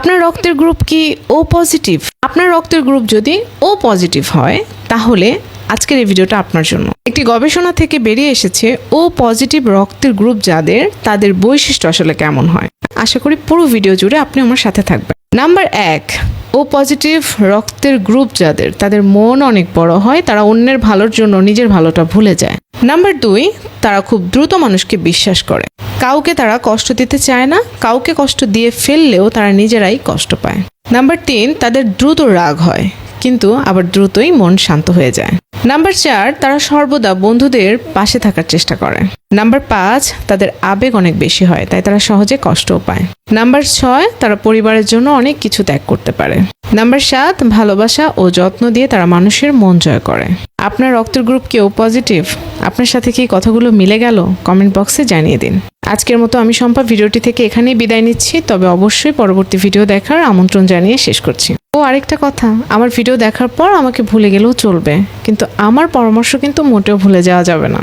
আপনার রক্তের গ্রুপ কি ও পজিটিভ? আপনার রক্তের গ্রুপ যদি ও পজিটিভ হয় তাহলে আজকের এই ভিডিওটা আপনার জন্য। একটি গবেষণা থেকে বেরিয়ে এসেছে ও পজিটিভ রক্তের গ্রুপ যাদের, তাদের বৈশিষ্ট্য আসলে কেমন হয়। আশা করি পুরো ভিডিও জুড়ে আপনি আমার সাথে থাকবেন। নাম্বার 1, ও পজিটিভ রক্তের গ্রুপ যাদের, তাদের মন অনেক বড় হয়, তারা অন্যের ভালোর জন্য নিজের ভালোটা ভুলে যায়। নাম্বার 2, তারা খুব দ্রুত মানুষকে বিশ্বাস করে। কাউকে তারা কষ্ট দিতে চায় না, কাউকে কষ্ট দিয়ে ফেললেও তারা নিজেরাই কষ্ট পায়। নাম্বার 3, তাদের দ্রুত রাগ হয় কিন্তু আবার দ্রুতই মন শান্ত হয়ে যায়। নাম্বার 4, তারা সর্বদা বন্ধুদের পাশে থাকার চেষ্টা করে। নাম্বার 5, তাদের আবেগ অনেক বেশি হয়, তাই তারা সহজে কষ্টও পায়। নাম্বার 6, তারা পরিবারের জন্য অনেক কিছু ত্যাগ করতে পারে। নাম্বার 7, ভালোবাসা ও যত্ন দিয়ে তারা মানুষের মন জয় করে। আপনার রক্তের গ্রুপ কি ও পজিটিভ? আপনার সাথে কি কথাগুলো মিলে গেল? কমেন্ট বক্সে জানিয়ে দিন। আজকের মতো আমি শম্পা ভিডিওটি থেকে এখানেই বিদায় নিচ্ছি, তবে অবশ্যই পরবর্তী ভিডিও দেখার আমন্ত্রণ জানিয়ে শেষ করছি। ও আরেকটা কথা, আমার ভিডিও দেখার পর আমাকে ভুলে গেলেও চলবে, কিন্তু আমার পরামর্শ কিন্তু মোটেও ভুলে যাওয়া যাবে না।